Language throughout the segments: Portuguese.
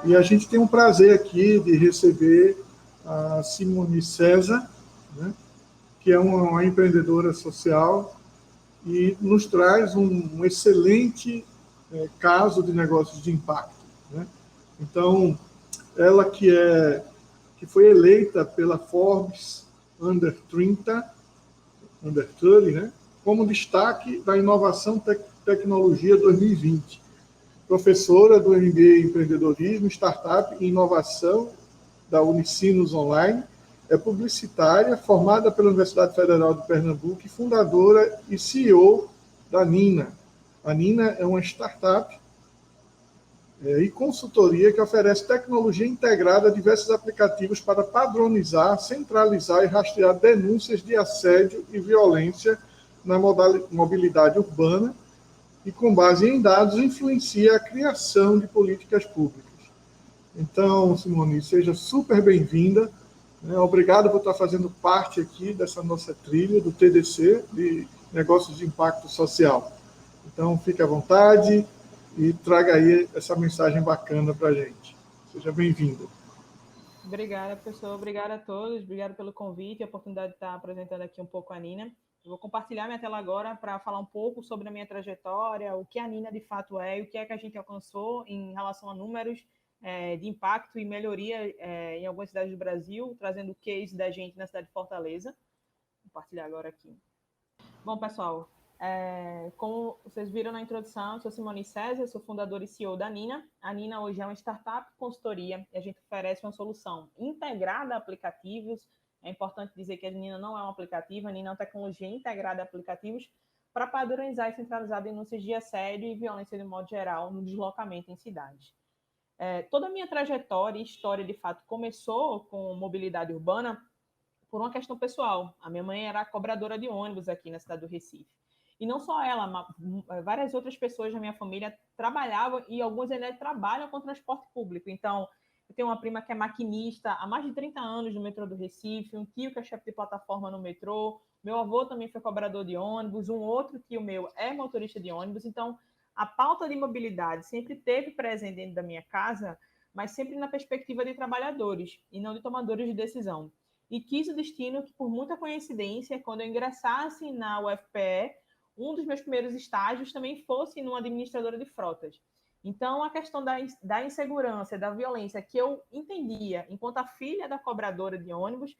E a gente tem um prazer aqui de receber a Simone César, né, que é uma empreendedora social e nos traz um excelente caso de negócios de impacto, né? Então, ela que foi eleita pela Forbes Under 30, né, como destaque da inovação tecnologia 2020. Professora do MBA em Empreendedorismo, Startup e Inovação da Unicinos Online, é publicitária, formada pela Universidade Federal de Pernambuco e fundadora e CEO da Nina. A Nina é uma startup e consultoria que oferece tecnologia integrada a diversos aplicativos para padronizar, centralizar e rastrear denúncias de assédio e violência na mobilidade urbana e, com base em dados, influencia a criação de políticas públicas. Então, Simone, seja super bem-vinda. Obrigado por estar fazendo parte aqui dessa nossa trilha do TDC, de Negócios de Impacto Social. Então, fique à vontade e traga aí essa mensagem bacana para a gente. Seja bem-vinda. Obrigada, professor. Obrigada a todos. Obrigada pelo convite e a oportunidade de estar apresentando aqui um pouco a Nina. Eu vou compartilhar minha tela agora para falar um pouco sobre a minha trajetória, o que a Nina de fato é e o que é que a gente alcançou em relação a números de impacto e melhoria em algumas cidades do Brasil, trazendo o case da gente na cidade de Fortaleza. Vou compartilhar agora aqui. Bom, pessoal, como vocês viram na introdução, eu sou Simone César, sou fundadora e CEO da Nina. A Nina hoje é uma startup consultoria e a gente oferece uma solução integrada a aplicativos. É importante dizer que a Nina não é um aplicativo, a Nina é uma tecnologia integrada a aplicativos para padronizar e centralizar denúncias de assédio e violência de modo geral no deslocamento em cidades. Toda a minha trajetória e história, de fato, começou com mobilidade urbana por uma questão pessoal. A minha mãe era cobradora de ônibus aqui na cidade do Recife. E não só ela, várias outras pessoas da minha família trabalhavam e alguns ainda trabalham com transporte público. Então, eu tenho uma prima que é maquinista há mais de 30 anos no metrô do Recife, um tio que é chefe de plataforma no metrô, meu avô também foi cobrador de ônibus, um outro tio meu é motorista de ônibus. Então, a pauta de mobilidade sempre teve presente dentro da minha casa, mas sempre na perspectiva de trabalhadores e não de tomadores de decisão. E quis o destino que, por muita coincidência, quando eu ingressasse na UFPE, um dos meus primeiros estágios também fosse numa administradora de frotas. Então, a questão da insegurança, da violência, que eu entendia enquanto a filha da cobradora de ônibus,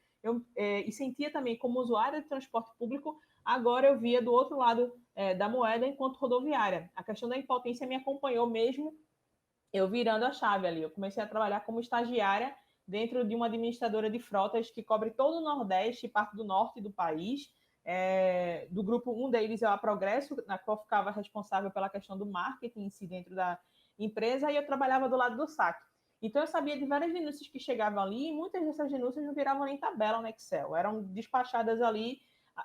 e sentia também como usuária de transporte público, agora eu via do outro lado da moeda enquanto rodoviária. A questão da impotência me acompanhou mesmo eu virando a chave ali. Eu comecei a trabalhar como estagiária dentro de uma administradora de frotas que cobre todo o Nordeste e parte do Norte do país. Do grupo, um deles é a Progresso, na qual eu ficava responsável pela questão do marketing em si dentro da empresa, e eu trabalhava do lado do saque. Então, eu sabia de várias denúncias que chegavam ali, e muitas dessas denúncias não viravam nem tabela no Excel, eram despachadas ali.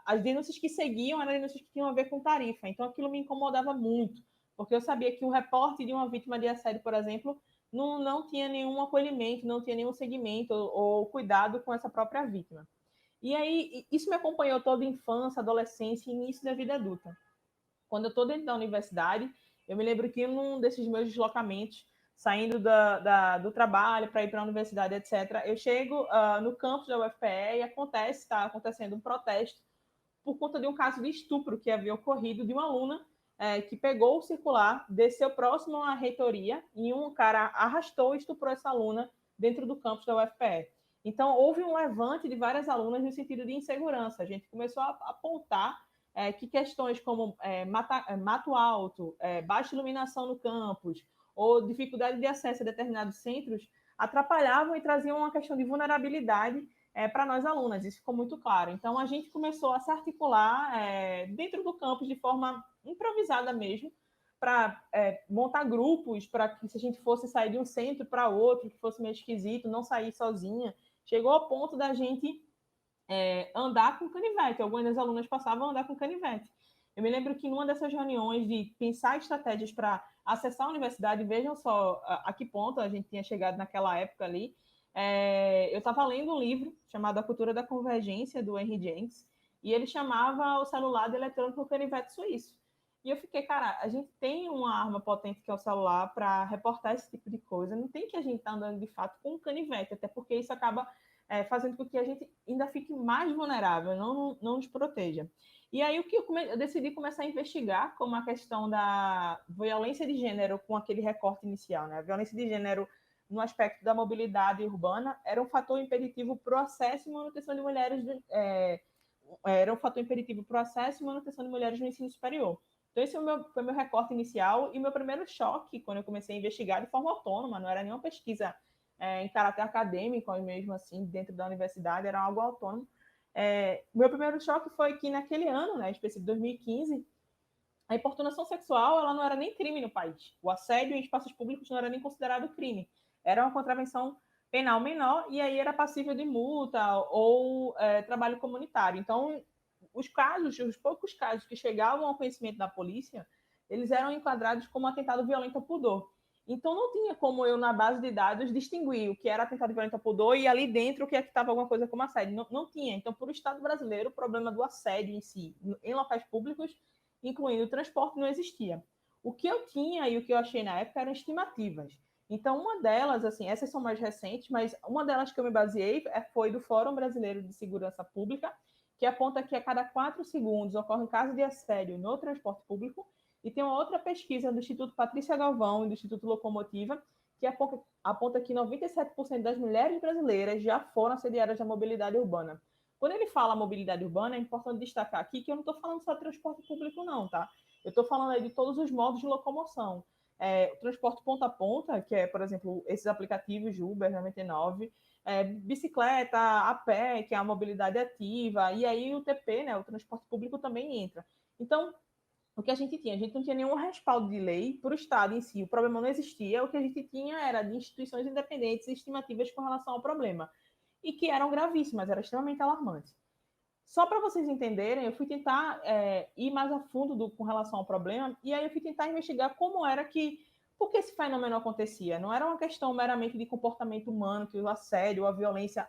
As denúncias que seguiam eram denúncias que tinham a ver com tarifa, então aquilo me incomodava muito, porque eu sabia que o reporte de uma vítima de assédio, por exemplo, não tinha nenhum acolhimento, não tinha nenhum segmento ou cuidado com essa própria vítima. E aí, isso me acompanhou toda a infância, adolescência e início da vida adulta. Quando eu estou dentro da universidade, eu me lembro que num desses meus deslocamentos, saindo do trabalho para ir para a universidade, etc., eu chego no campus da UFPE e está acontecendo um protesto por conta de um caso de estupro que havia ocorrido de uma aluna que pegou o circular, desceu próximo à reitoria e um cara arrastou e estuprou essa aluna dentro do campus da UFPE. Então, houve um levante de várias alunas no sentido de insegurança. A gente começou a apontar que questões como mato alto, baixa iluminação no campus ou dificuldade de acesso a determinados centros atrapalhavam e traziam uma questão de vulnerabilidade para nós alunas, isso ficou muito claro. Então, a gente começou a se articular dentro do campus de forma improvisada mesmo, para montar grupos, para que se a gente fosse sair de um centro para outro, que fosse meio esquisito, não sair sozinha. Chegou ao ponto da gente andar com canivete. Algumas das alunas passavam a andar com canivete. Eu me lembro que numa dessas reuniões de pensar estratégias para acessar a universidade, vejam só a que ponto a gente tinha chegado naquela época ali, eu estava lendo um livro chamado A Cultura da Convergência, do Henry Jenks, e ele chamava o celular de eletrônico canivete suíço. E eu fiquei, cara, a gente tem uma arma potente que é o celular para reportar esse tipo de coisa. Não tem que a gente estar andando de fato com um canivete, até porque isso acaba fazendo com que a gente ainda fique mais vulnerável, não nos proteja. E aí o que eu decidi começar a investigar como a questão da violência de gênero com aquele recorte inicial, né? A violência de gênero no aspecto da mobilidade urbana era um fator impeditivo para o acesso e manutenção de mulheres era um fator impeditivo para o acesso e manutenção de mulheres no ensino superior. Então, esse foi o meu recorte inicial e meu primeiro choque quando eu comecei a investigar de forma autônoma, não era nenhuma pesquisa em caráter acadêmico, mesmo assim, dentro da universidade, era algo autônomo. Meu primeiro choque foi que naquele ano, né, específico 2015, a importunação sexual ela não era nem crime no país. O assédio em espaços públicos não era nem considerado crime. Era uma contravenção penal menor e aí era passível de multa ou trabalho comunitário. Então, os poucos casos que chegavam ao conhecimento da polícia, eles eram enquadrados como atentado violento ao pudor. Então, não tinha como eu, na base de dados, distinguir o que era atentado violento ao pudor e ali dentro o que é que estava alguma coisa como assédio. Não tinha. Então, para o Estado brasileiro, o problema do assédio em si, em locais públicos, incluindo o transporte, não existia. O que eu tinha e o que eu achei na época eram estimativas. Então, uma delas, assim, essas são mais recentes, mas uma delas que eu me baseei foi do Fórum Brasileiro de Segurança Pública, que aponta que a cada 4 segundos ocorre um caso de assédio no transporte público, e tem uma outra pesquisa do Instituto Patrícia Galvão e do Instituto Locomotiva, que aponta que 97% das mulheres brasileiras já foram assediadas na mobilidade urbana. Quando ele fala mobilidade urbana, é importante destacar aqui que eu não estou falando só de transporte público, não, tá? Eu estou falando aí de todos os modos de locomoção. O transporte ponta a ponta, que é, por exemplo, esses aplicativos de Uber 99, bicicleta, a pé, que é a mobilidade ativa, e aí o TP, né, o transporte público também entra. Então, o que a gente tinha? A gente não tinha nenhum respaldo de lei para o Estado em si, o problema não existia, o que a gente tinha era de instituições independentes e estimativas com relação ao problema, e que eram gravíssimas, eram extremamente alarmantes. Só para vocês entenderem, eu fui tentar ir mais a fundo com relação ao problema, e aí eu fui tentar investigar como era por que esse fenômeno acontecia. Não era uma questão meramente de comportamento humano, que o assédio, a violência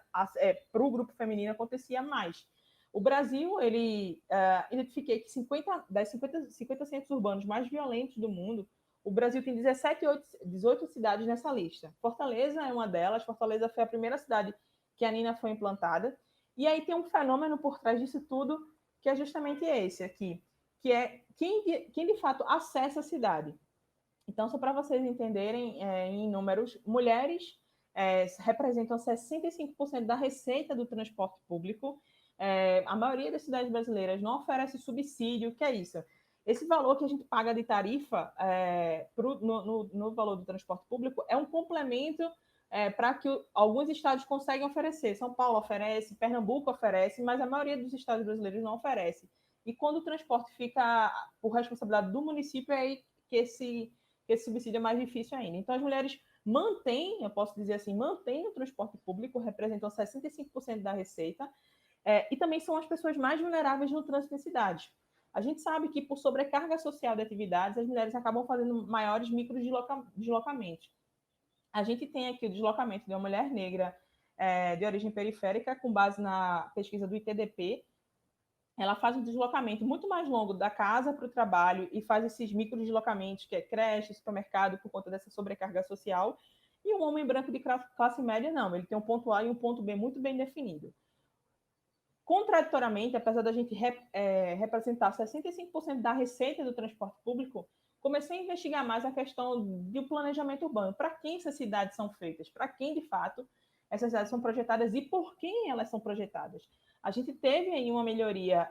para o grupo feminino acontecia mais. O Brasil, ele identifiquei que 50 centros urbanos mais violentos do mundo, o Brasil tem 18 cidades nessa lista. Fortaleza é uma delas, Fortaleza foi a primeira cidade que a Nina foi implantada, e aí tem um fenômeno por trás disso tudo, que é justamente esse aqui, que é quem de fato acessa a cidade. Então, só para vocês entenderem, em números, mulheres representam 65% da receita do transporte público. A maioria das cidades brasileiras não oferece subsídio. O que é isso? Esse valor que a gente paga de tarifa no valor do transporte público é um complemento para que alguns estados conseguem oferecer. São Paulo oferece, Pernambuco oferece, mas a maioria dos estados brasileiros não oferece. E quando o transporte fica por responsabilidade do município, é aí que esse subsídio é mais difícil ainda. Então, as mulheres mantêm, eu posso dizer assim, mantêm o transporte público, representam 65% da receita, e também são as pessoas mais vulneráveis no trânsito em cidades. A gente sabe que, por sobrecarga social de atividades, as mulheres acabam fazendo maiores microdeslocamentos. A gente tem aqui o deslocamento de uma mulher negra de origem periférica, com base na pesquisa do ITDP. Ela faz um deslocamento muito mais longo da casa para o trabalho e faz esses microdeslocamentos, que é creche, supermercado, por conta dessa sobrecarga social. E um homem branco de classe média, não. Ele tem um ponto A e um ponto B muito bem definido. Contraditoriamente, apesar da gente representar 65% da receita do transporte público, comecei a investigar mais a questão do planejamento urbano. Para quem essas cidades são feitas? Para quem, de fato, essas cidades são projetadas e por quem elas são projetadas? A gente teve aí uma melhoria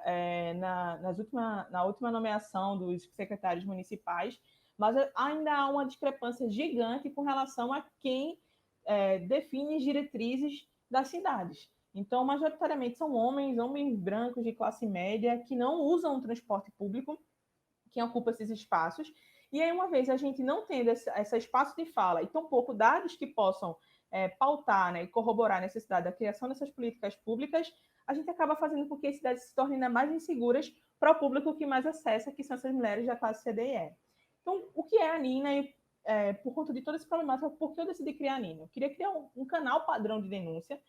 na última nomeação dos secretários municipais, mas ainda há uma discrepância gigante com relação a quem define as diretrizes das cidades. Então, majoritariamente são homens brancos de classe média, que não usam o transporte público, que ocupa esses espaços. E aí, uma vez a gente não tendo esse espaço de fala e tão pouco dados que possam pautar, né, e corroborar a necessidade da criação dessas políticas públicas, a gente acaba fazendo com que as cidades se tornem ainda mais inseguras para o público que mais acessa, que são essas mulheres da classe C, D e E. Então, o que é a Nina? Por conta de todo esse problemática, por que eu decidi criar a Nina? Eu queria criar um canal padrão de denúncia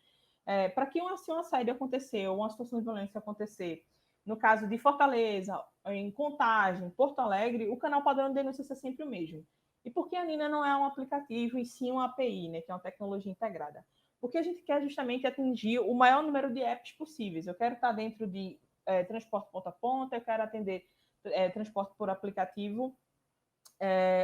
para que se um assédio acontecer ou uma situação de violência acontecer, No caso de Fortaleza, em Contagem, Porto Alegre, o canal padrão de denúncia é sempre o mesmo. E por que a Nina não é um aplicativo e sim uma API, né, que é uma tecnologia integrada? Porque a gente quer justamente atingir o maior número de apps possíveis. Eu quero estar dentro de transporte ponta a ponta, eu quero atender transporte por aplicativo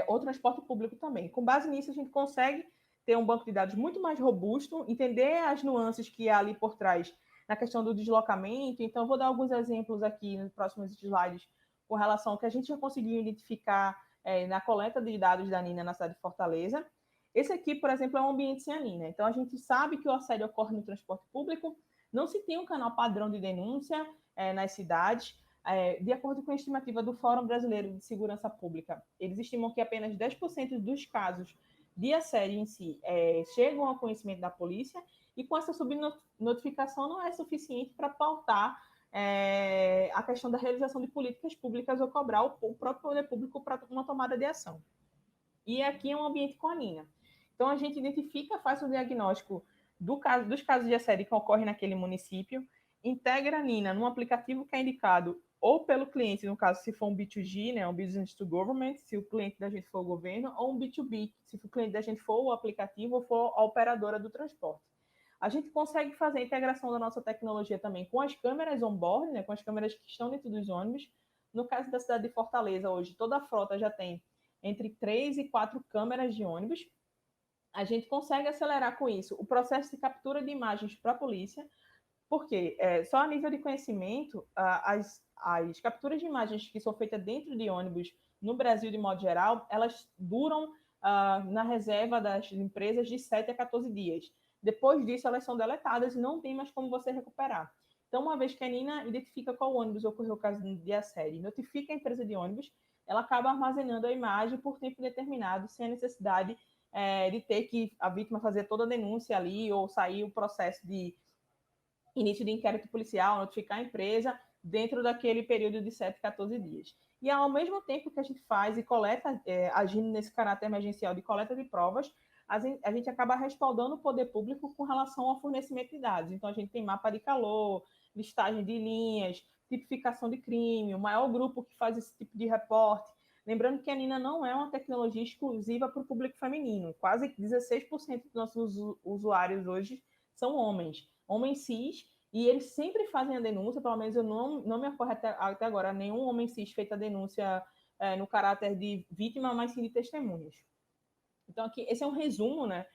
ou transporte público também. Com base nisso, a gente consegue ter um banco de dados muito mais robusto, entender as nuances que há ali por trás na questão do deslocamento. Então, vou dar alguns exemplos aqui nos próximos slides com relação ao que a gente já conseguiu identificar na coleta de dados da Nina na cidade de Fortaleza. Esse aqui, por exemplo, é um ambiente sem a Nina. Então, a gente sabe que o assédio ocorre no transporte público, não se tem um canal padrão de denúncia nas cidades. De acordo com a estimativa do Fórum Brasileiro de Segurança Pública, eles estimam que apenas 10% dos casos de assédio em si chegam ao conhecimento da polícia, e com essa subnotificação não é suficiente para pautar a questão da realização de políticas públicas ou cobrar o próprio poder público para uma tomada de ação. E aqui é um ambiente com a Nina. Então, a gente identifica, faz o diagnóstico dos casos de assédio que ocorrem naquele município, integra a Nina num aplicativo que é indicado ou pelo cliente, no caso, se for um B2G, né, um Business to Government, se o cliente da gente for o governo, ou um B2B, se o cliente da gente for o aplicativo ou for a operadora do transporte. A gente consegue fazer a integração da nossa tecnologia também com as câmeras on-board, né, com as câmeras que estão dentro dos ônibus. No caso da cidade de Fortaleza, hoje, toda a frota já tem entre 3 e 4 câmeras de ônibus. A gente consegue acelerar com isso o processo de captura de imagens para a polícia, porque só a nível de conhecimento, as capturas de imagens que são feitas dentro de ônibus no Brasil, de modo geral, elas duram na reserva das empresas de 7 a 14 dias. Depois disso, elas são deletadas e não tem mais como você recuperar. Então, uma vez que a Nina identifica qual ônibus ocorreu o caso de assédio, notifica a empresa de ônibus, ela acaba armazenando a imagem por tempo determinado, sem a necessidade de ter que a vítima fazer toda a denúncia ali ou sair o processo de início de inquérito policial, notificar a empresa dentro daquele período de 7 a 14 dias. E ao mesmo tempo que a gente faz e coleta, agindo nesse caráter emergencial de coleta de provas, a gente acaba respaldando o poder público com relação ao fornecimento de dados. Então, a gente tem mapa de calor, listagem de linhas, tipificação de crime, o maior grupo que faz esse tipo de reporte. Lembrando que a Nina não é uma tecnologia exclusiva para o público feminino. Quase 16% dos nossos usuários hoje são homens cis, e eles sempre fazem a denúncia, pelo menos eu não me ocorre até agora nenhum homem cis feito a denúncia no caráter de vítima, mas sim de testemunhas. Então, aqui, esse é um resumo, né,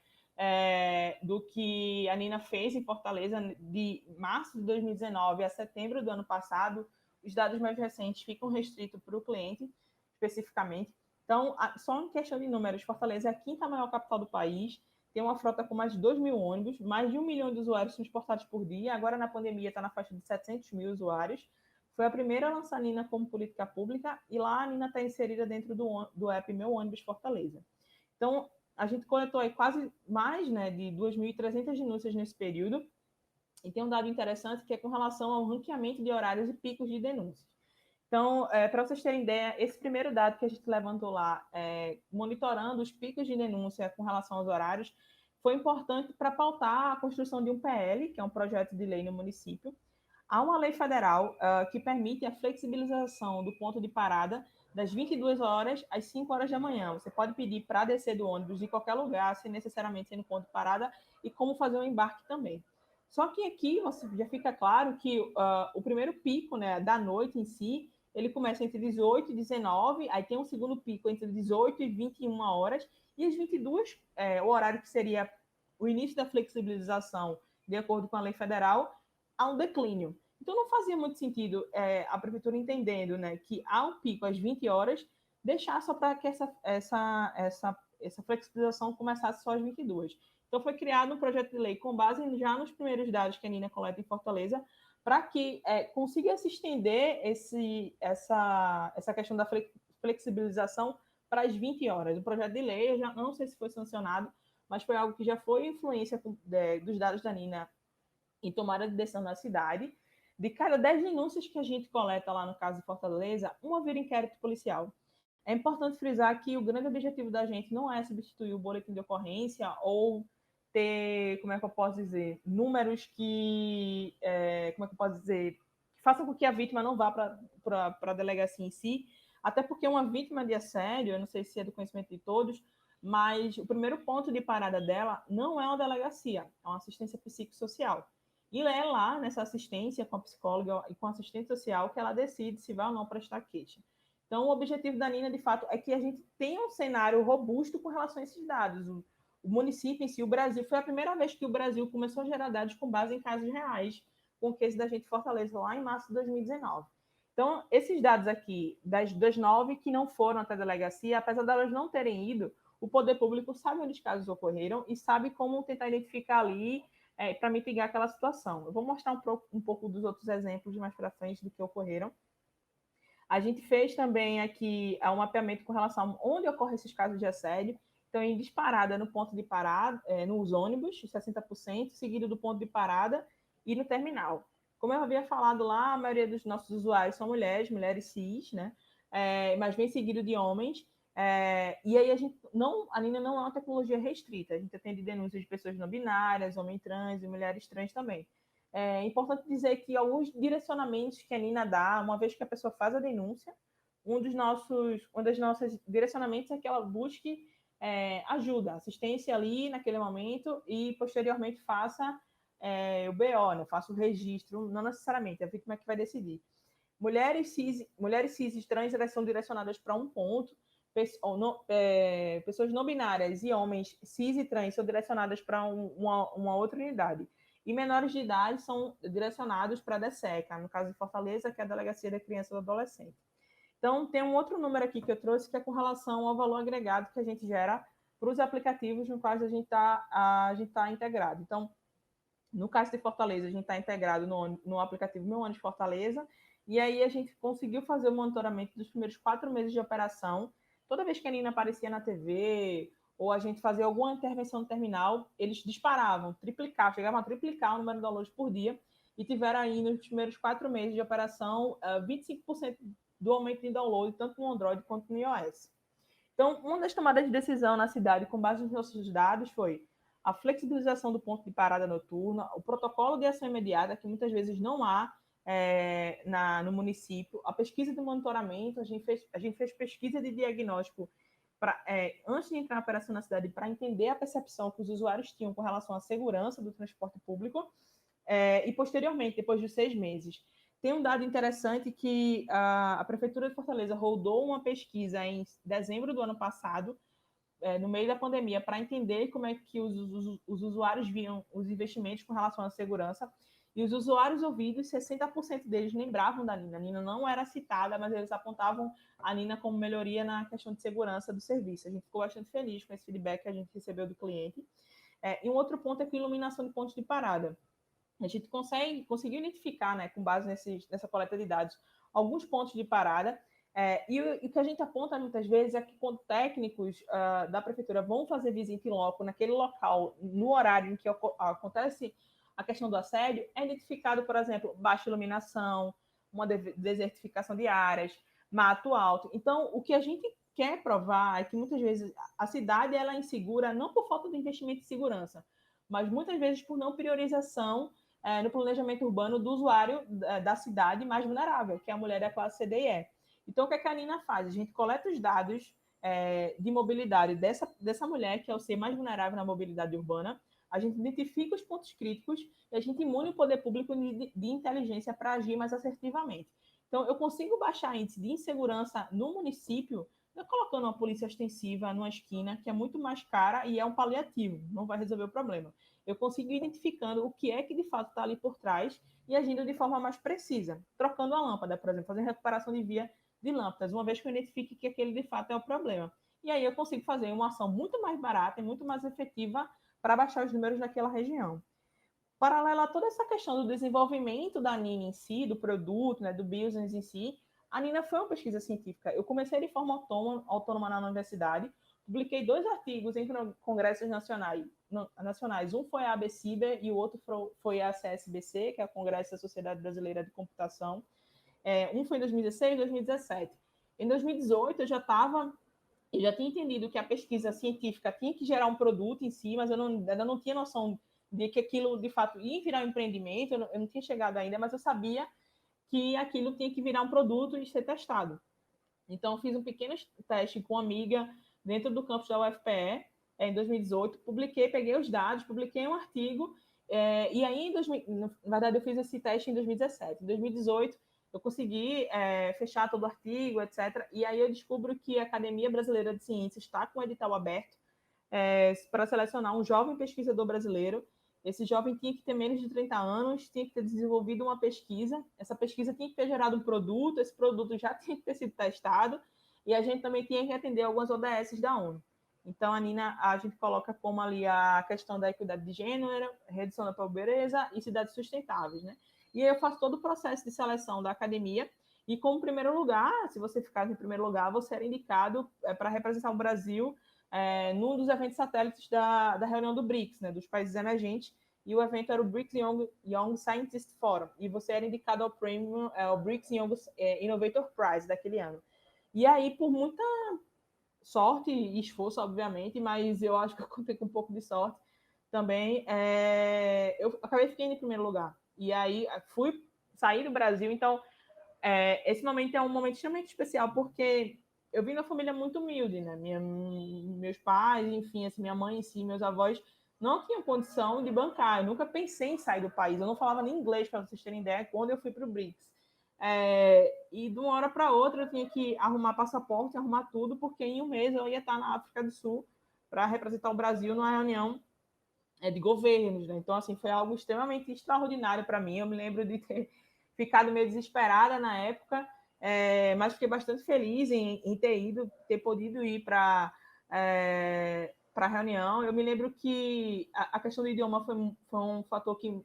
do que a Nina fez em Fortaleza de março de 2019 a setembro do ano passado. Os dados mais recentes ficam restritos para o cliente, especificamente. Então, só em questão de números, Fortaleza é a quinta maior capital do país, tem uma frota com mais de 2 mil ônibus, mais de 1 milhão de usuários transportados por dia. Agora, na pandemia, está na faixa de 700 mil usuários. Foi a primeira a lançar a Nina como política pública, e lá a Nina está inserida dentro do app Meu Ônibus Fortaleza. Então, a gente coletou aí quase mais, né, de 2.300 denúncias nesse período, e tem um dado interessante que é com relação ao ranqueamento de horários e picos de denúncias. Então, para vocês terem ideia, esse primeiro dado que a gente levantou lá, monitorando os picos de denúncia com relação aos horários, foi importante para pautar a construção de um PL, que é um projeto de lei no município. Há uma lei federal que permite a flexibilização do ponto de parada das 22 horas às 5 horas da manhã. Você pode pedir para descer do ônibus de qualquer lugar, sem necessariamente ser no ponto de parada, e como fazer um embarque também. Só que aqui já fica claro que o primeiro pico, né, da noite em si, ele começa entre 18 e 19, aí tem um segundo pico entre 18 e 21 horas, e as 22, o horário que seria o início da flexibilização, de acordo com a lei federal, há um declínio. Então, não fazia muito sentido a prefeitura entendendo, né, que há um pico às 20 horas, deixar só para que essa flexibilização começasse só às 22. Então, foi criado um projeto de lei com base já nos primeiros dados que a Nina coleta em Fortaleza, para que consiga se estender essa questão da flexibilização para as 20 horas. O projeto de lei, eu já não sei se foi sancionado, mas foi algo que já foi influência dos dados da Nina em tomada de decisão na cidade. De cada 10 denúncias que a gente coleta lá no caso de Fortaleza, uma vira inquérito policial. É importante frisar que o grande objetivo da gente não é substituir o boletim de ocorrência ou ter, como é que eu posso dizer, números que faça com que a vítima não vá para a delegacia em si, até porque uma vítima de assédio, eu não sei se é do conhecimento de todos, mas o primeiro ponto de parada dela não é uma delegacia, é uma assistência psicossocial. E é lá, nessa assistência com a psicóloga e com a assistente social, que ela decide se vai ou não prestar queixa. Então, o objetivo da Nina, de fato, é que a gente tenha um cenário robusto com relação a esses dados. O município em si, o Brasil, foi a primeira vez que o Brasil começou a gerar dados com base em casos reais, com o case da gente Fortaleza, lá em março de 2019. Então, esses dados aqui, das 9 que não foram até a delegacia, apesar delas não terem ido, o poder público sabe onde os casos ocorreram e sabe como tentar identificar ali para mitigar aquela situação. Eu vou mostrar um pouco dos outros exemplos mais para frente do que ocorreram. A gente fez também aqui um mapeamento com relação a onde ocorrem esses casos de assédio. Então, em disparada no ponto de parada, nos ônibus, 60%, seguido do ponto de parada e no terminal. Como eu havia falado lá, a maioria dos nossos usuários são mulheres cis, né? Mas vem seguido de homens. E aí a Nina não é uma tecnologia restrita. A gente atende denúncias de pessoas não binárias, homens trans e mulheres trans também. É importante dizer que alguns direcionamentos que a Nina dá, uma vez que a pessoa faz a denúncia, um dos nossos direcionamentos é que ela busque ajuda, assistência ali naquele momento e posteriormente faça o BO, né? Faça o registro, não necessariamente, a vítima é que vai decidir. Mulheres cis e trans, elas são direcionadas para um ponto, pessoas não binárias e homens cis e trans são direcionadas para uma outra unidade. E menores de idade são direcionados para a DSECA, no caso de Fortaleza, que é a Delegacia da Criança e do Adolescente. Então, tem um outro número aqui que eu trouxe, que é com relação ao valor agregado que a gente gera para os aplicativos no quais a gente tá integrado. Então, no caso de Fortaleza, a gente está integrado no aplicativo Meu Ônibus Fortaleza, e aí a gente conseguiu fazer o monitoramento dos primeiros 4 meses de operação. Toda vez que a Nina aparecia na TV, ou a gente fazia alguma intervenção no terminal, eles disparavam, triplicavam, chegavam a triplicar o número de downloads por dia, e tiveram aí nos primeiros 4 meses de operação 25% do aumento de download, tanto no Android quanto no iOS. Então, uma das tomadas de decisão na cidade, com base nos nossos dados, foi a flexibilização do ponto de parada noturna, o protocolo de ação imediata, que muitas vezes não há no município, a pesquisa de monitoramento, a gente fez pesquisa de diagnóstico antes de entrar na operação na cidade, para entender a percepção que os usuários tinham com relação à segurança do transporte público, e posteriormente, depois de 6 meses. Tem um dado interessante que a Prefeitura de Fortaleza rodou uma pesquisa em dezembro do ano passado, no meio da pandemia, para entender como é que os usuários viam os investimentos com relação à segurança. E os usuários ouvidos, 60% deles lembravam da Nina. A Nina não era citada, mas eles apontavam a Nina como melhoria na questão de segurança do serviço. A gente ficou bastante feliz com esse feedback que a gente recebeu do cliente. E um outro ponto é com iluminação de pontos de parada. A gente conseguiu identificar, né, com base nessa coleta de dados, alguns pontos de parada. E o que a gente aponta muitas vezes é que quando técnicos da prefeitura vão fazer visita em loco, naquele local, no horário em que acontece a questão do assédio, é identificado, por exemplo, baixa iluminação, uma desertificação de áreas, mato alto. Então, o que a gente quer provar é que muitas vezes a cidade ela é insegura não por falta de investimento em segurança, mas muitas vezes por não priorização no planejamento urbano do usuário da cidade mais vulnerável, que é a mulher da classe C, D e E. Então, o que a Nina faz? A gente coleta os dados de mobilidade dessa mulher, que é o ser mais vulnerável na mobilidade urbana, a gente identifica os pontos críticos e a gente imune o poder público de inteligência para agir mais assertivamente. Então, eu consigo baixar índice de insegurança no município, não colocando uma polícia ostensiva numa esquina, que é muito mais cara e é um paliativo, não vai resolver o problema. Eu consigo ir identificando o que é que de fato está ali por trás e agindo de forma mais precisa, trocando a lâmpada, por exemplo, fazendo recuperação de via de lâmpadas, uma vez que eu identifique que aquele de fato é o problema. E aí eu consigo fazer uma ação muito mais barata e muito mais efetiva para baixar os números naquela região. Paralela a toda essa questão do desenvolvimento da Nina em si, do produto, né, do business em si, a Nina foi uma pesquisa científica. Eu comecei de forma autônoma na universidade, publiquei 2 artigos em congressos nacionais. Um foi a ABCIBER e o outro foi a CSBC, que é o Congresso da Sociedade Brasileira de Computação. Um foi em 2016 e 2017. Em 2018, eu já tinha entendido que a pesquisa científica tinha que gerar um produto em si, mas eu ainda não tinha noção de que aquilo, de fato, ia virar um empreendimento, eu não tinha chegado ainda, mas eu sabia que aquilo tinha que virar um produto e ser testado. Então, eu fiz um pequeno teste com uma amiga dentro do campus da UFPE, em 2018, publiquei, peguei os dados, publiquei um artigo, e aí, na verdade, eu fiz esse teste em 2017. Em 2018, eu consegui fechar todo o artigo, etc. E aí eu descubro que a Academia Brasileira de Ciências está com o edital aberto para selecionar um jovem pesquisador brasileiro. Esse jovem tinha que ter menos de 30 anos, tinha que ter desenvolvido uma pesquisa, essa pesquisa tinha que ter gerado um produto, esse produto já tinha que ter sido testado, e a gente também tinha que atender algumas ODS da ONU. Então, a Nina, a gente coloca como ali a questão da equidade de gênero, redução da pobreza e cidades sustentáveis, né? E aí eu faço todo o processo de seleção da academia, e como primeiro lugar, se você ficasse em primeiro lugar, você era indicado para representar o Brasil num dos eventos satélites da reunião do BRICS, né, dos países emergentes, e o evento era o BRICS Young Scientist Forum, e você era indicado ao prêmio, ao BRICS Young Innovator Prize daquele ano. E aí, por muita sorte e esforço, obviamente, mas eu acho que eu contei com um pouco de sorte também, eu acabei ficando em primeiro lugar. E aí, fui sair do Brasil, então, esse momento é um momento extremamente especial, porque eu vim de uma família muito humilde, né? Meus pais, enfim, assim, minha mãe em si, meus avós, não tinham condição de bancar. Eu nunca pensei em sair do país. Eu não falava nem inglês, para vocês terem ideia, quando eu fui para o BRICS. E de uma hora para outra eu tinha que arrumar passaporte, arrumar tudo, porque em um mês eu ia estar na África do Sul para representar o Brasil numa reunião de governos, né? Então, assim, foi algo extremamente extraordinário para mim. Eu me lembro de ter ficado meio desesperada na época, mas fiquei bastante feliz em ter podido ir para a reunião. Eu me lembro que a questão do idioma foi um fator que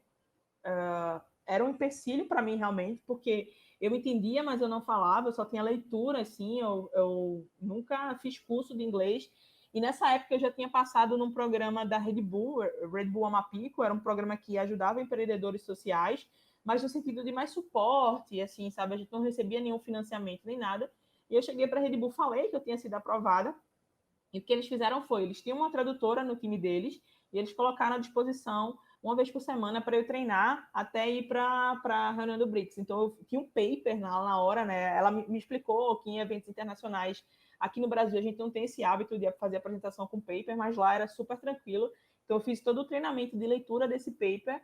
era um empecilho para mim, realmente, porque eu entendia, mas eu não falava, eu só tinha leitura, assim, eu nunca fiz curso de inglês. E nessa época eu já tinha passado num programa da Red Bull Amapico, era um programa que ajudava empreendedores sociais, mas no sentido de mais suporte, assim, sabe? A gente não recebia nenhum financiamento nem nada. E eu cheguei para a Red Bull, falei que eu tinha sido aprovada, e o que eles fizeram foi, eles tinham uma tradutora no time deles, e eles colocaram à disposição uma vez por semana para eu treinar até ir para a reunião do BRICS. Então, eu tinha um paper na hora, né? Ela me explicou que em eventos internacionais, aqui no Brasil, a gente não tem esse hábito de fazer apresentação com paper, mas lá era super tranquilo. Então, eu fiz todo o treinamento de leitura desse paper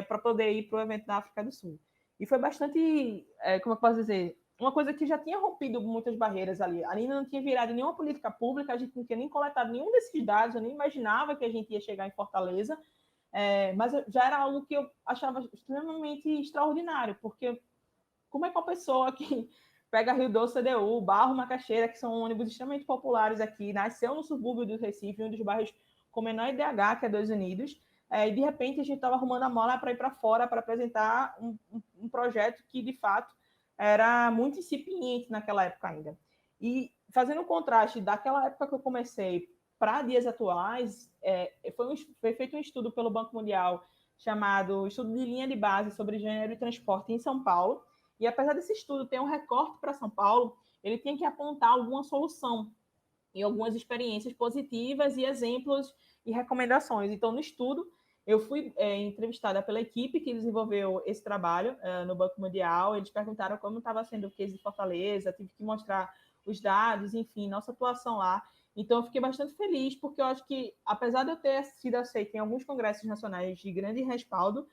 para poder ir para o evento da África do Sul. E foi bastante, como eu posso dizer, uma coisa que já tinha rompido muitas barreiras ali. A Nina não tinha virado nenhuma política pública, a gente não tinha nem coletado nenhum desses dados, eu nem imaginava que a gente ia chegar em Fortaleza, mas já era algo que eu achava extremamente extraordinário, porque como é que uma pessoa que pega Rio Doce, CDU, Barro, Macaxeira, que são ônibus extremamente populares aqui, nasceu no subúrbio do Recife, um dos bairros com menor IDH, que é 2 Unidos, e de repente a gente estava arrumando a mala para ir para fora para apresentar um projeto que, de fato, era muito incipiente naquela época ainda. E fazendo um contraste daquela época que eu comecei para dias atuais, foi feito um estudo pelo Banco Mundial chamado Estudo de Linha de Base sobre Gênero e Transporte em São Paulo, e apesar desse estudo ter um recorte para São Paulo, ele tinha que apontar alguma solução e algumas experiências positivas e exemplos e recomendações. Então, no estudo, eu fui entrevistada pela equipe que desenvolveu esse trabalho no Banco Mundial. Eles perguntaram como estava sendo o case de Fortaleza, tive que mostrar os dados, enfim, nossa atuação lá. Então, eu fiquei bastante feliz, porque eu acho que, apesar de eu ter sido aceita em alguns congressos nacionais de grande respaldo,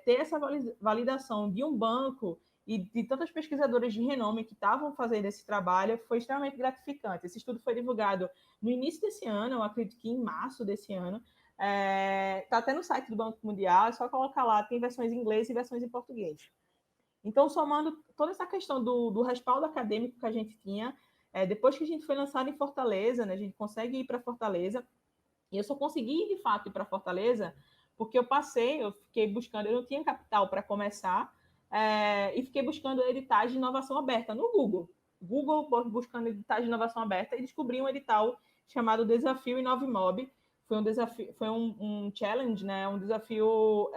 ter essa validação de um banco e de tantas pesquisadoras de renome que estavam fazendo esse trabalho foi extremamente gratificante. Esse estudo foi divulgado no início desse ano, eu acredito que em março desse ano. Está até no site do Banco Mundial, é só colocar lá, tem versões em inglês e versões em português. Então, somando toda essa questão do respaldo acadêmico que a gente tinha, depois que a gente foi lançado em Fortaleza, né, a gente consegue ir para Fortaleza, e eu só consegui, de fato, ir para Fortaleza porque eu fiquei buscando, eu não tinha capital para começar, e fiquei buscando editais de inovação aberta no Google. Google buscando editais de inovação aberta e descobri um edital chamado Desafio InoveMob. Foi um desafio, foi um challenge, né? Um desafio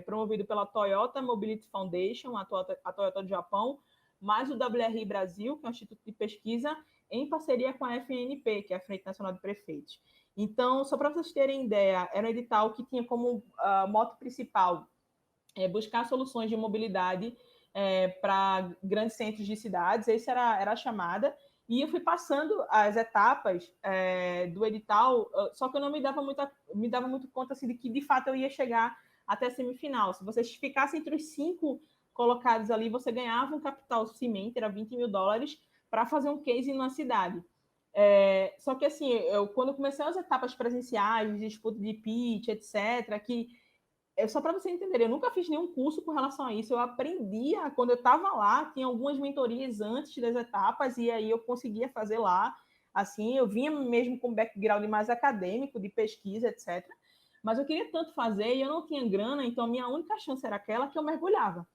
promovido pela Toyota Mobility Foundation, a Toyota do Japão, mais o WRI Brasil, que é um instituto de pesquisa, em parceria com a FNP, que é a Frente Nacional de Prefeitos. Então, só para vocês terem ideia, era um edital que tinha como moto principal buscar soluções de mobilidade para grandes centros de cidades, essa era a chamada, e eu fui passando as etapas do edital, só que eu não me dava muito conta assim, de que, de fato, eu ia chegar até a semifinal. Se você ficasse entre os 5 colocados ali, você ganhava um capital semente, era $20 mil, para fazer um case numa cidade. Só que, assim, quando comecei as etapas presenciais, de disputa de pitch, etc., só para você entender, eu nunca fiz nenhum curso com relação a isso. Eu aprendia quando eu estava lá, tinha algumas mentorias antes das etapas, e aí eu conseguia fazer lá. Assim, eu vinha mesmo com background mais acadêmico, de pesquisa, etc. Mas eu queria tanto fazer e eu não tinha grana, então a minha única chance era aquela que eu mergulhava.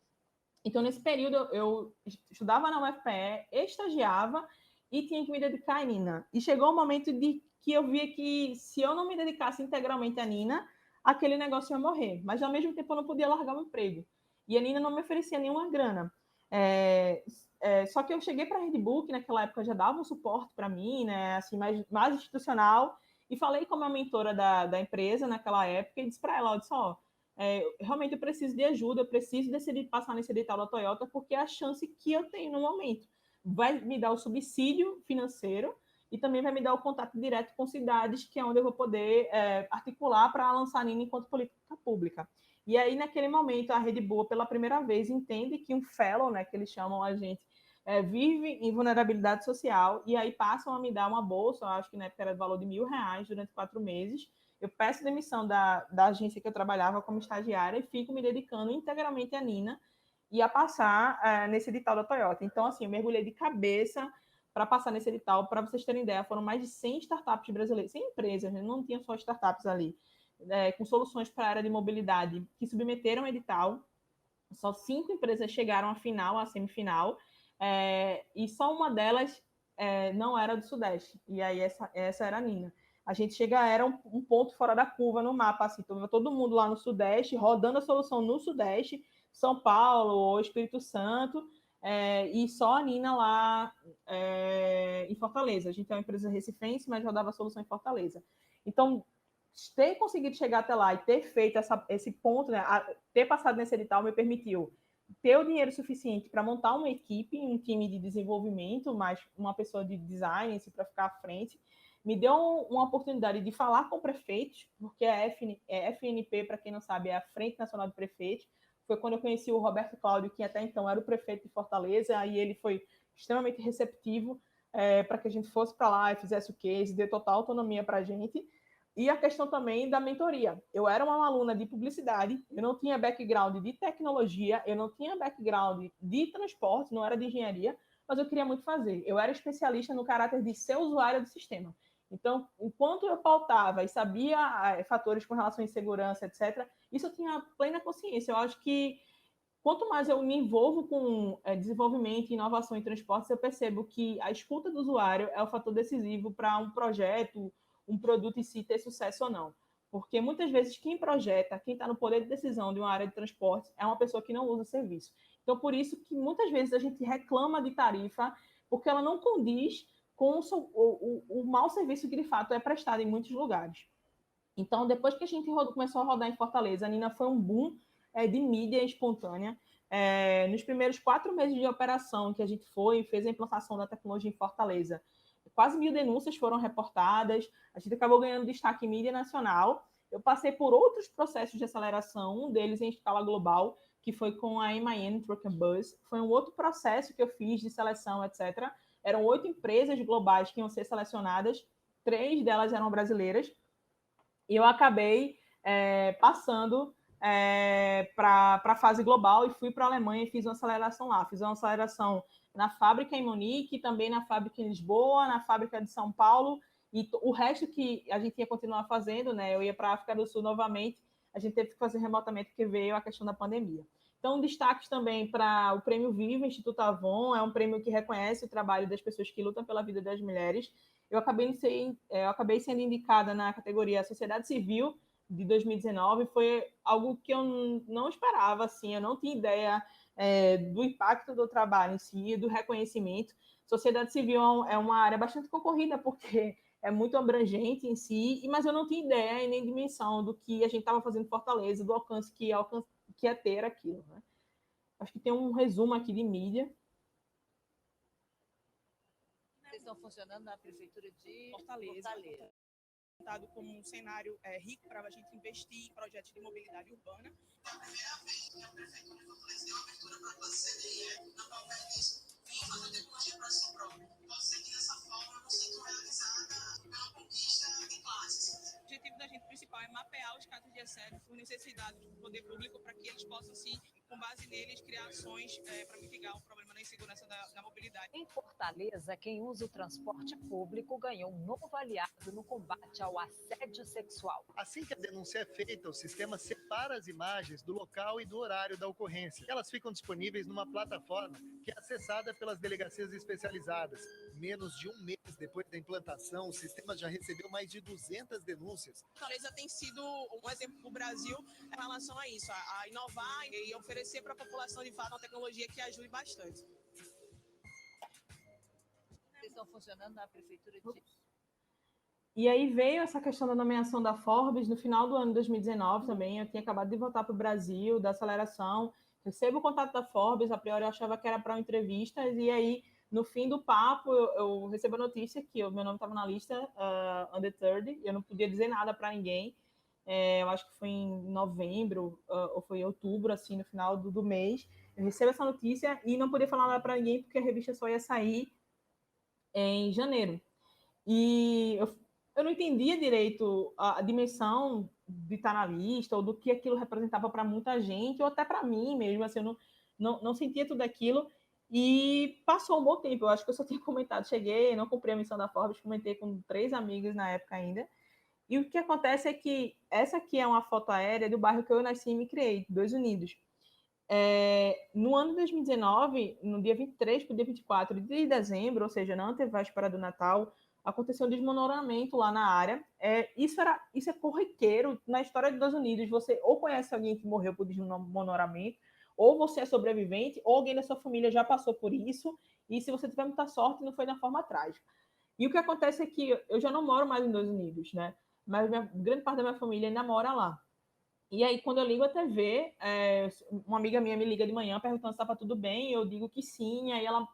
Então, nesse período, eu estudava na UFPE, estagiava e tinha que me dedicar à Nina. E chegou um momento de que eu via que se eu não me dedicasse integralmente à Nina, aquele negócio ia morrer. Mas, ao mesmo tempo, eu não podia largar o emprego. E a Nina não me oferecia nenhuma grana. Só que eu cheguei para a Red Bull, que naquela época já dava um suporte para mim, né, assim, mais institucional, e falei com a mentora da empresa naquela época e disse para ela, realmente eu preciso de ajuda, eu preciso decidir passar nesse edital da Toyota, porque é a chance que eu tenho no momento. Vai me dar o subsídio financeiro e também vai me dar o contato direto com cidades, que é onde eu vou poder articular para lançar a Nina enquanto política pública. E aí, naquele momento, a Red Bull, pela primeira vez, entende que um fellow, né, que eles chamam a gente, vive em vulnerabilidade social, e aí passam a me dar uma bolsa, eu acho que na época era de valor de R$ 1.000 durante 4 meses. Eu peço demissão da agência que eu trabalhava como estagiária e fico me dedicando integralmente à Nina e a passar nesse edital da Toyota. Então, assim, eu mergulhei de cabeça para passar nesse edital. Para vocês terem ideia, foram mais de 100 startups brasileiras, 100 empresas, né? Não tinha só startups ali, com soluções para a área de mobilidade, que submeteram o edital. Só 5 empresas chegaram à final, à semifinal, e só uma delas não era do Sudeste. E aí essa era a Nina. A gente era um ponto fora da curva no mapa, assim, todo mundo lá no Sudeste, rodando a solução no Sudeste, São Paulo ou Espírito Santo, e só a Nina lá em Fortaleza. A gente é uma empresa recifense, mas rodava a solução em Fortaleza. Então, ter conseguido chegar até lá e ter feito esse ponto, né, ter passado nesse edital me permitiu ter o dinheiro suficiente para montar uma equipe, um time de desenvolvimento, mais uma pessoa de design assim, para ficar à frente. Me deu uma oportunidade de falar com prefeitos, porque a FNP, para quem não sabe, é a Frente Nacional de Prefeitos. Foi quando eu conheci o Roberto Cláudio, que até então era o prefeito de Fortaleza, aí ele foi extremamente receptivo para que a gente fosse para lá e fizesse o case, deu total autonomia para a gente. E a questão também da mentoria. Eu era uma aluna de publicidade, eu não tinha background de tecnologia, eu não tinha background de transporte, não era de engenharia, mas eu queria muito fazer. Eu era especialista no caráter de ser usuária do sistema. Então, enquanto eu pautava e sabia fatores com relação à insegurança, etc., isso eu tinha plena consciência. Eu acho que quanto mais eu me envolvo com desenvolvimento e inovação em transportes, eu percebo que a escuta do usuário é o fator decisivo para um projeto, um produto em si ter sucesso ou não. Porque muitas vezes quem projeta, quem está no poder de decisão de uma área de transporte, é uma pessoa que não usa o serviço. Então, por isso que muitas vezes a gente reclama de tarifa, porque ela não condiz com o mau serviço que de fato é prestado em muitos lugares. Então, depois que a gente começou a rodar em Fortaleza, a Nina foi um boom de mídia espontânea. Nos primeiros 4 meses de operação que a gente fez a implantação da tecnologia em Fortaleza, quase 1.000 denúncias foram reportadas, a gente acabou ganhando destaque em mídia nacional. Eu passei por outros processos de aceleração, um deles em escala global, que foi com a MAN Truck and Bus. Foi um outro processo que eu fiz de seleção, etc. Eram 8 empresas globais que iam ser selecionadas, 3 delas eram brasileiras, e eu acabei passando para a fase global e fui para a Alemanha e fiz uma aceleração lá. Fiz uma aceleração na fábrica em Munique, também na fábrica em Lisboa, na fábrica de São Paulo, e o resto que a gente ia continuar fazendo, né? Eu ia para a África do Sul novamente, a gente teve que fazer remotamente porque veio a questão da pandemia. Então, destaques também para o Prêmio Viva, Instituto Avon, é um prêmio que reconhece o trabalho das pessoas que lutam pela vida das mulheres. Eu acabei sendo indicada na categoria Sociedade Civil de 2019, foi algo que eu não esperava, assim, eu não tinha ideia do impacto do trabalho em si, do reconhecimento. Sociedade Civil é uma área bastante concorrida, porque é muito abrangente em si, mas eu não tinha ideia e nem dimensão do que a gente estava fazendo em Fortaleza, do alcance que ia ter aquilo, né? Acho que tem um resumo aqui de mídia. Vocês estão funcionando na Prefeitura de Fortaleza. Fortaleza. Como um cenário rico para a gente investir em projetos de mobilidade urbana. É a primeira vez que a Prefeitura de Fortaleza deu abertura para a classe CDE, na qual diz: vim fazer tecnologia para si próprio. Pode ser que dessa forma eu me sinto realizada pela conquista de classes. O objetivo da gente principal é mapear os casos de assédio por necessidade do poder público para que eles possam, sim, com base neles, criar ações para mitigar o problema da insegurança da mobilidade. Em Fortaleza, quem usa o transporte público ganhou um novo aliado no combate ao assédio sexual. Assim que a denúncia é feita, o sistema separa as imagens do local e do horário da ocorrência. Elas ficam disponíveis numa plataforma que é acessada pelas delegacias especializadas. Menos de um mês depois da implantação, o sistema já recebeu mais de 200 denúncias. Fortaleza tem sido um exemplo para o Brasil em relação a isso, a inovar e oferecer para a população, de fato, uma tecnologia que ajude bastante. Vocês estão funcionando na Prefeitura de... E aí veio essa questão da nomeação da Forbes no final do ano de 2019 também. Eu tinha acabado de voltar para o Brasil, da aceleração. Recebo o contato da Forbes, a priori eu achava que era para uma entrevista, e aí, no fim do papo, eu recebo a notícia que o meu nome estava na lista under 30, eu não podia dizer nada para ninguém. Eu acho que foi em novembro, ou foi em outubro, assim, no final do mês. Eu recebo essa notícia e não podia falar nada para ninguém, porque a revista só ia sair em janeiro. E eu não entendia direito a dimensão de estar na lista, ou do que aquilo representava para muita gente, ou até para mim mesmo, assim, eu não sentia tudo aquilo, e passou um bom tempo, eu acho que eu só tinha comentado, cheguei, não cumpri a missão da Forbes, comentei com 3 amigos na época ainda, e o que acontece é que essa aqui é uma foto aérea do bairro que eu nasci e me criei, 2 Unidos. No ano de 2019, no dia 23 para o dia 24 de dezembro, ou seja, na antevéspera do Natal, aconteceu um desmoronamento lá na área. Isso é corriqueiro na história dos Estados Unidos. Você ou conhece alguém que morreu por desmoronamento, ou você é sobrevivente, ou alguém da sua família já passou por isso, e se você tiver muita sorte, não foi na forma trágica. E o que acontece é que eu já não moro mais nos Estados Unidos, né? Mas grande parte da minha família ainda mora lá. E aí, quando eu ligo a TV, uma amiga minha me liga de manhã perguntando se estava tudo bem, eu digo que sim, aí ela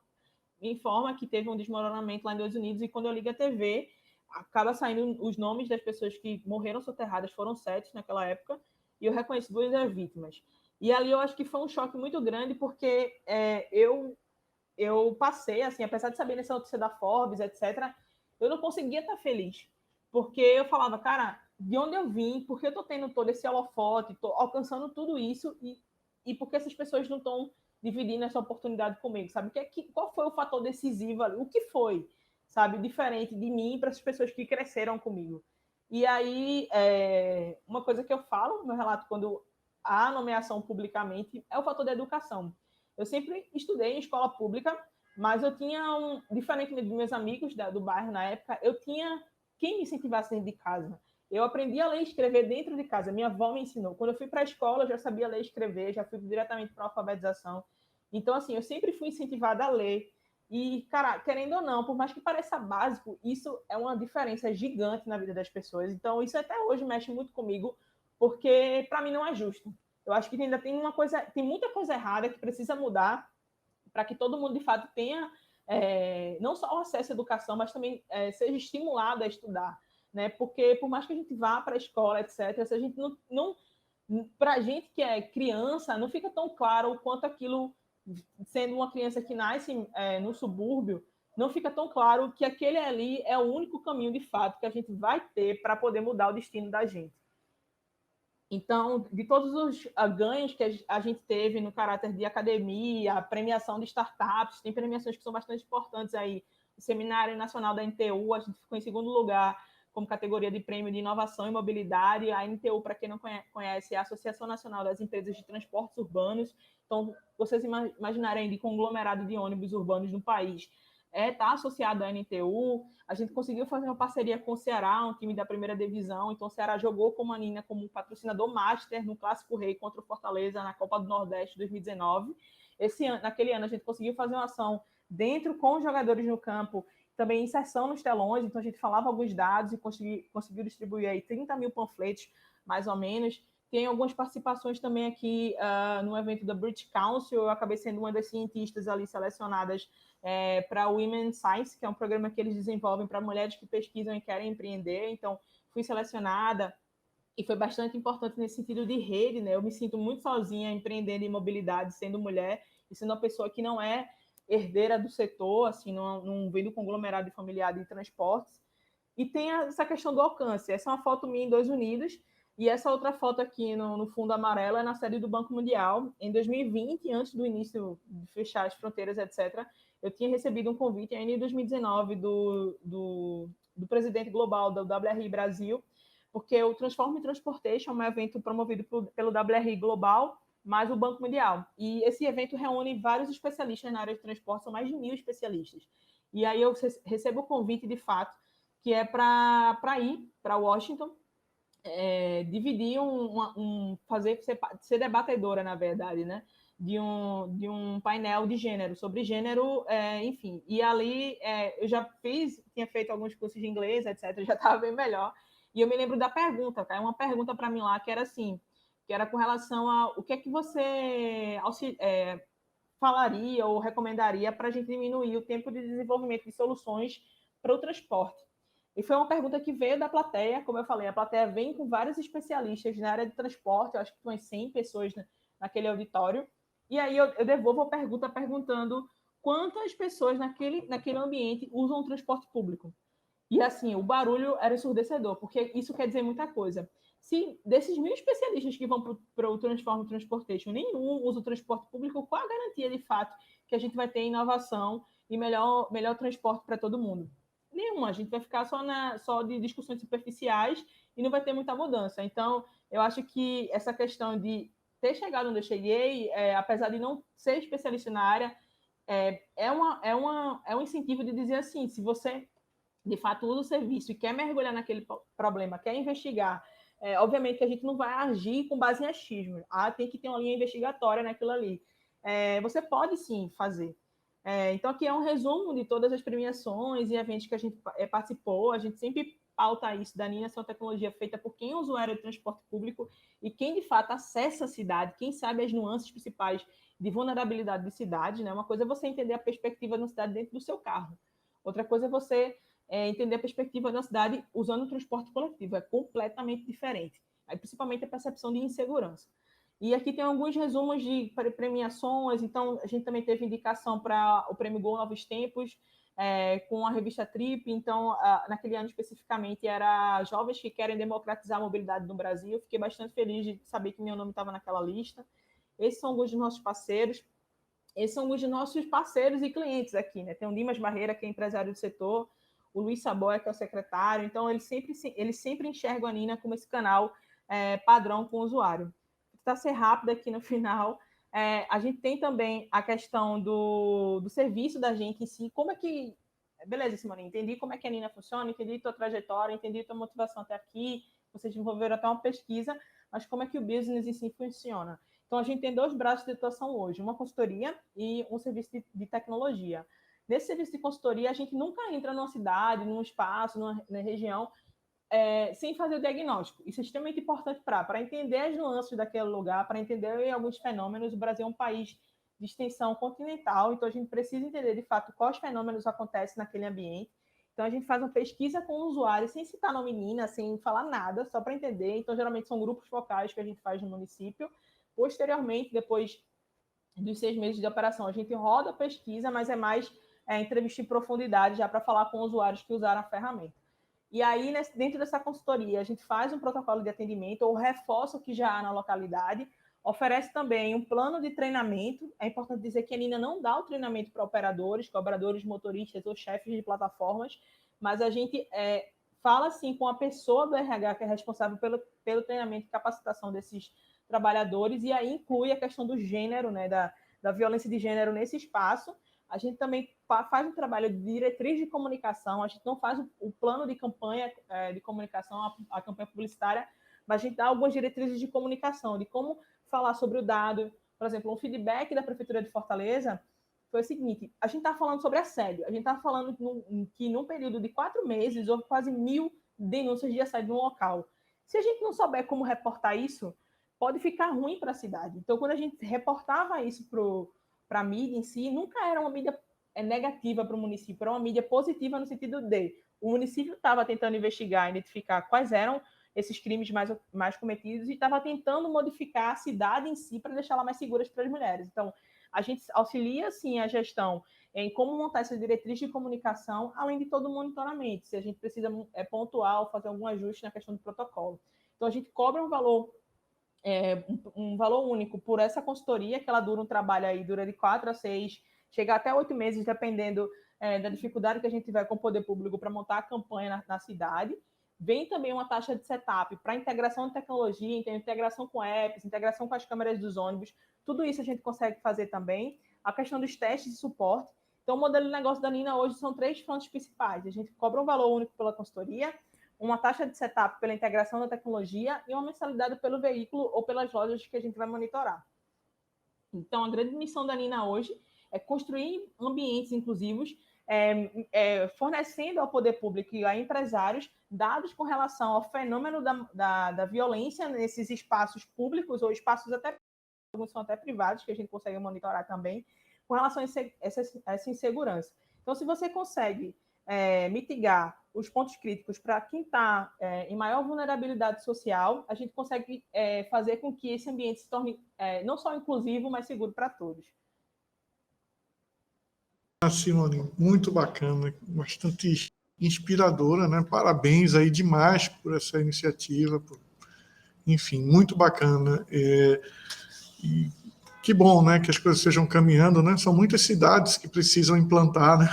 me informa que teve um desmoronamento lá nos Estados Unidos, e quando eu ligo a TV, acaba saindo os nomes das pessoas que morreram soterradas, foram 7 naquela época, e eu reconheço 2 das vítimas. E ali eu acho que foi um choque muito grande, porque eu passei, assim, apesar de saber dessa notícia da Forbes, etc., eu não conseguia estar feliz, porque eu falava, cara, de onde eu vim, por que eu estou tendo todo esse holofote, estou alcançando tudo isso, e por que essas pessoas não estão dividindo essa oportunidade comigo, sabe? Qual foi o fator decisivo ali? O que foi, sabe, diferente de mim para essas pessoas que cresceram comigo? E aí, uma coisa que eu falo no meu relato quando há nomeação publicamente é o fator da educação. Eu sempre estudei em escola pública, mas eu tinha, diferente dos meus amigos do bairro na época, eu tinha quem me incentivasse dentro de casa. Eu aprendi a ler e escrever dentro de casa. Minha avó me ensinou. Quando eu fui para a escola, eu já sabia ler e escrever, já fui diretamente para a alfabetização. Então, assim, eu sempre fui incentivada a ler. E, cara, querendo ou não, por mais que pareça básico, isso é uma diferença gigante na vida das pessoas. Então, isso até hoje mexe muito comigo, porque, para mim, não é justo. Eu acho que ainda tem muita coisa errada que precisa mudar para que todo mundo, de fato, tenha não só o acesso à educação, mas também seja estimulado a estudar. Né? Porque por mais que a gente vá para a escola, etc., se a gente não para a gente que é criança, não fica tão claro o quanto aquilo, sendo uma criança que nasce no subúrbio, não fica tão claro que aquele ali é o único caminho de fato que a gente vai ter para poder mudar o destino da gente. Então, de todos os ganhos que a gente teve no caráter de academia, premiação de startups, tem premiações que são bastante importantes aí. O Seminário Nacional da NTU, a gente ficou em 2º lugar como categoria de prêmio de inovação e mobilidade. A NTU, para quem não conhece, é a Associação Nacional das Empresas de Transportes Urbanos. Então, vocês imaginarem de conglomerado de ônibus urbanos no país, está associado à NTU. A gente conseguiu fazer uma parceria com o Ceará, um time da primeira divisão. Então, o Ceará jogou com a Nina como patrocinador master no Clássico Rei contra o Fortaleza na Copa do Nordeste 2019. Naquele ano, a gente conseguiu fazer uma ação dentro com os jogadores no campo, também inserção nos telões. Então, a gente falava alguns dados e conseguiu distribuir aí 30 mil panfletos, mais ou menos, Tem algumas participações também aqui no evento da British Council. Eu acabei sendo uma das cientistas ali selecionadas para o Women Science, que é um programa que eles desenvolvem para mulheres que pesquisam e querem empreender. Então, fui selecionada e foi bastante importante nesse sentido de rede, né? Eu me sinto muito sozinha empreendendo em mobilidade, sendo mulher e sendo uma pessoa que não é herdeira do setor, assim, não vem do conglomerado de familiar de transportes. E tem essa questão do alcance. Essa é uma foto minha em 2 Unidos, e essa outra foto aqui no fundo amarelo é na sede do Banco Mundial. Em 2020, antes do início de fechar as fronteiras, etc., eu tinha recebido um convite ainda em 2019 do presidente global do WRI Brasil, porque o Transform Transportation é um evento promovido pelo WRI Global, mais o Banco Mundial. E esse evento reúne vários especialistas na área de transporte, são mais de 1.000 especialistas. E aí eu recebo o convite, de fato, que é para ir para Washington, dividir ser debatedora, na verdade, né? De um painel de gênero, sobre gênero, enfim. E ali eu já tinha feito alguns cursos de inglês, etc., já estava bem melhor. E eu me lembro da pergunta, caiu uma pergunta para mim lá, que era assim, que era com relação a o que é que você falaria ou recomendaria para a gente diminuir o tempo de desenvolvimento de soluções para o transporte. E foi uma pergunta que veio da plateia, como eu falei, a plateia vem com vários especialistas na área de transporte, eu acho que umas 100 pessoas naquele auditório, e aí eu devolvo a pergunta perguntando quantas pessoas naquele ambiente usam o transporte público. E assim, o barulho era ensurdecedor, porque isso quer dizer muita coisa. Se desses 1.000 especialistas que vão para o Transform Transportation, nenhum usa o transporte público, qual a garantia de fato que a gente vai ter inovação e melhor transporte para todo mundo? Nenhuma, a gente vai ficar só de discussões superficiais e não vai ter muita mudança. Então, eu acho que essa questão de ter chegado onde eu cheguei, apesar de não ser especialista na área, é um incentivo de dizer assim, se você de fato usa o serviço e quer mergulhar naquele problema, quer investigar, obviamente que a gente não vai agir com base em achismo. Tem que ter uma linha investigatória naquilo ali. Você pode sim fazer. Então, aqui é um resumo de todas as premiações e eventos que a gente participou. A gente sempre pauta isso da Nina, são tecnologia feita por quem é usuário de transporte público e quem, de fato, acessa a cidade, quem sabe as nuances principais de vulnerabilidade de cidade. Né? Uma coisa é você entender a perspectiva da cidade dentro do seu carro. Outra coisa é você entender a perspectiva da cidade usando o transporte coletivo. É completamente diferente. Aí, principalmente a percepção de insegurança. E aqui tem alguns resumos de premiações. Então, a gente também teve indicação para o Prêmio Gol Novos Tempos, com a revista Trip. Então, naquele ano especificamente, era Jovens que Querem Democratizar a Mobilidade no Brasil. Fiquei bastante feliz de saber que meu nome estava naquela lista. Esses são alguns dos nossos parceiros. Esses são alguns dos nossos parceiros e clientes aqui. Né? Tem o Dimas Barreira, que é empresário do setor, o Luiz Saboia, que é o secretário. Então, eles sempre enxergam a Nina como esse canal padrão com o usuário. Para ser rápido aqui no final, a gente tem também a questão do serviço da gente em si. Como é que... Beleza, Simone, entendi como é que a Nina funciona, entendi tua trajetória, entendi tua motivação até aqui, vocês desenvolveram até uma pesquisa, mas como é que o business em si funciona? Então, a gente tem 2 braços de atuação hoje, uma consultoria e um serviço de tecnologia. Nesse serviço de consultoria, a gente nunca entra numa cidade, num espaço, numa região, sem fazer o diagnóstico. Isso é extremamente importante para entender as nuances daquele lugar, para entender alguns fenômenos. O Brasil é um país de extensão continental, então a gente precisa entender, de fato, quais fenômenos acontecem naquele ambiente. Então, a gente faz uma pesquisa com o usuário, sem citar nome Nina, sem falar nada, só para entender. Então, geralmente, são grupos focais que a gente faz no município. Posteriormente, depois dos 6 meses de operação, a gente roda a pesquisa, mas é mais entrevista em profundidade, já para falar com usuários que usaram a ferramenta. E aí, dentro dessa consultoria, a gente faz um protocolo de atendimento ou reforça o que já há na localidade, oferece também um plano de treinamento. É importante dizer que a Nina não dá o treinamento para operadores, cobradores, motoristas ou chefes de plataformas, mas a gente fala, sim, com a pessoa do RH que é responsável pelo treinamento e capacitação desses trabalhadores, e aí inclui a questão do gênero, né, da violência de gênero nesse espaço. A gente também faz um trabalho de diretriz de comunicação, a gente não faz o plano de campanha de comunicação, a campanha publicitária, mas a gente dá algumas diretrizes de comunicação, de como falar sobre o dado. Por exemplo, um feedback da Prefeitura de Fortaleza foi o seguinte: a gente está falando sobre assédio, a gente está falando que num período de 4 meses houve quase 1.000 denúncias de assédio no local. Se a gente não souber como reportar isso, pode ficar ruim para a cidade. Então, quando a gente reportava isso para a mídia em si, nunca era uma mídia negativa para o município, era uma mídia positiva no sentido de o município estava tentando investigar, identificar quais eram esses crimes mais cometidos e estava tentando modificar a cidade em si para deixá-la mais segura para as mulheres. Então, a gente auxilia, sim, a gestão em como montar essa diretriz de comunicação, além de todo o monitoramento, se a gente precisa pontual, fazer algum ajuste na questão do protocolo. Então, a gente cobra um valor único por essa consultoria, que ela dura um trabalho aí, dura de 4 a 6, chega até 8 meses, dependendo da dificuldade que a gente tiver com o poder público para montar a campanha na cidade. Vem também uma taxa de setup para integração de tecnologia, então, integração com apps, integração com as câmeras dos ônibus, tudo isso a gente consegue fazer também. A questão dos testes de suporte. Então, o modelo de negócio da Nina hoje são 3 frontes principais. A gente cobra um valor único pela consultoria, uma taxa de setup pela integração da tecnologia e uma mensalidade pelo veículo ou pelas lojas que a gente vai monitorar. Então, a grande missão da Nina hoje é construir ambientes inclusivos, fornecendo ao poder público e a empresários dados com relação ao fenômeno da violência nesses espaços públicos ou espaços alguns são até privados, que a gente consegue monitorar também, com relação a essa insegurança. Então, se você consegue mitigar os pontos críticos para quem está em maior vulnerabilidade social, a gente consegue fazer com que esse ambiente se torne não só inclusivo, mas seguro para todos. Simone, muito bacana, bastante inspiradora, né? Parabéns aí demais por essa iniciativa, enfim, muito bacana. E que bom, né, que as coisas estejam caminhando, né? São muitas cidades que precisam implantar, né?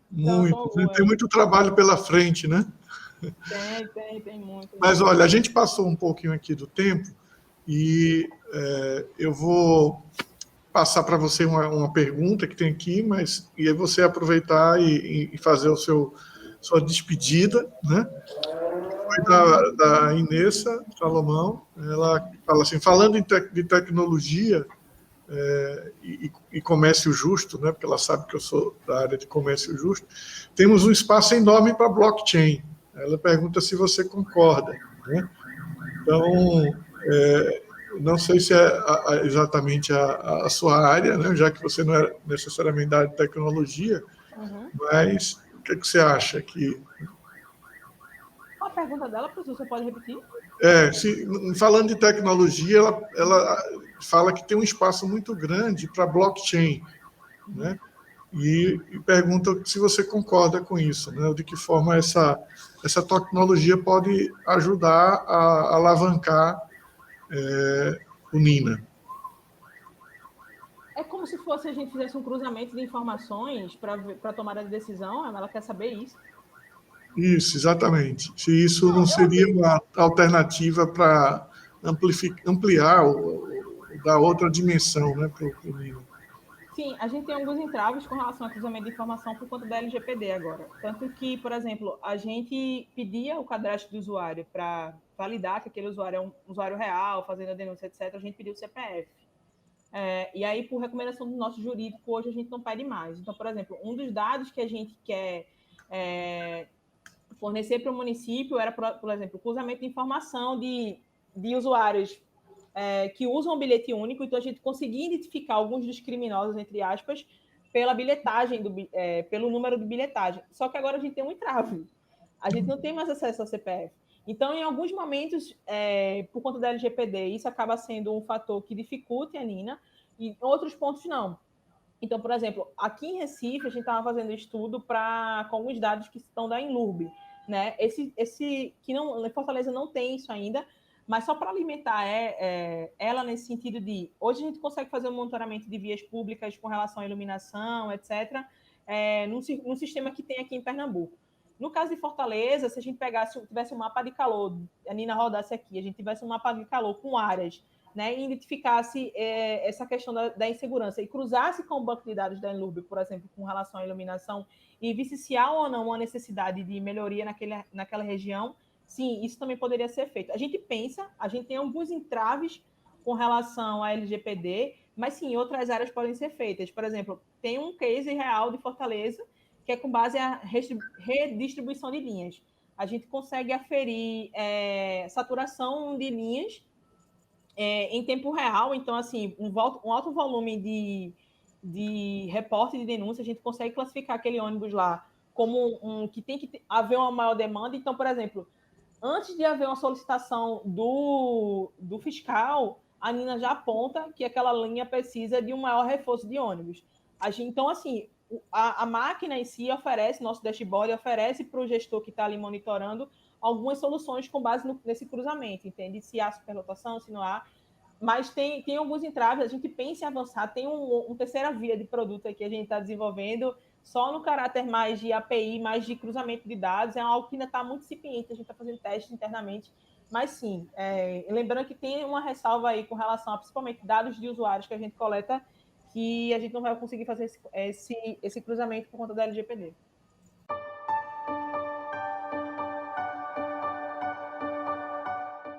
Muito, né? Tem muito trabalho pela frente, né? Tem muito. Mas, olha, a gente passou um pouquinho aqui do tempo e eu vou passar para você uma pergunta que tem aqui, e aí você aproveitar e fazer sua despedida, né? Foi da Inessa Salomão. Ela fala assim, falando de tecnologia e comércio justo, né? Porque ela sabe que eu sou da área de comércio justo, temos um espaço enorme para blockchain. Ela pergunta se você concorda, né? Então, não sei se é exatamente a sua área, né? Já que você não é necessariamente da área de tecnologia, mas o que você acha que... Qual a pergunta dela, professor? Você pode repetir? Falando de tecnologia, ela fala que tem um espaço muito grande para blockchain, né? E pergunta se você concorda com isso, né? De que forma essa tecnologia pode ajudar a alavancar o Nina. É como se fosse a gente fizesse um cruzamento de informações para tomar a decisão. Ela quer saber isso. Isso, exatamente. Se isso não seria uma alternativa para ampliar ou dar outra dimensão, né, para o Nina. Sim, a gente tem alguns entraves com relação ao cruzamento de informação por conta da LGPD agora. Tanto que, por exemplo, a gente pedia o cadastro do usuário para validar que aquele usuário é um usuário real, fazendo a denúncia, etc. A gente pediu o CPF. E aí, por recomendação do nosso jurídico, hoje a gente não pede mais. Então, por exemplo, um dos dados que a gente quer fornecer para o município era, por exemplo, o cruzamento de informação de usuários que usam o bilhete único. Então, a gente conseguia identificar alguns dos criminosos, entre aspas, pela bilhetagem, pelo número de bilhetagem. Só que agora a gente tem um entrave. A gente não tem mais acesso ao CPF. Então, em alguns momentos, por conta da LGPD, isso acaba sendo um fator que dificulta a Nina, e em outros pontos não. Então, por exemplo, aqui em Recife, a gente estava fazendo estudo com alguns dados que estão da Inlurb, né? Que não, em Fortaleza não tem isso ainda, mas só para alimentar ela nesse sentido de... Hoje a gente consegue fazer um monitoramento de vias públicas com relação à iluminação, etc., num sistema que tem aqui em Pernambuco. No caso de Fortaleza, se a gente tivesse um mapa de calor, a Nina rodasse aqui, a gente tivesse um mapa de calor com áreas, né, e identificasse essa questão da insegurança e cruzasse com o banco de dados da Inlurb, por exemplo, com relação à iluminação, e visse se há ou não uma necessidade de melhoria naquela região, sim, isso também poderia ser feito. A gente tem alguns entraves com relação à LGPD, mas sim, outras áreas podem ser feitas. Por exemplo, tem um case real de Fortaleza, que é com base a redistribuição de linhas. A gente consegue aferir saturação de linhas em tempo real. Então, assim, um alto volume de reporte de denúncia, a gente consegue classificar aquele ônibus lá como que tem que haver uma maior demanda. Então, por exemplo, antes de haver uma solicitação do fiscal, a Nina já aponta que aquela linha precisa de um maior reforço de ônibus. Então, assim, a máquina em si oferece, nosso dashboard oferece para o gestor que está ali monitorando algumas soluções com base nesse cruzamento, entende? Se há superlotação, se não há. Mas tem alguns entraves, a gente pensa em avançar, tem uma terceira via de produto aqui que a gente está desenvolvendo, só no caráter mais de API, mais de cruzamento de dados, é algo que ainda está muito incipiente, a gente está fazendo testes internamente, mas sim, lembrando que tem uma ressalva aí com relação a principalmente dados de usuários que a gente coleta, que a gente não vai conseguir fazer esse cruzamento por conta da LGPD.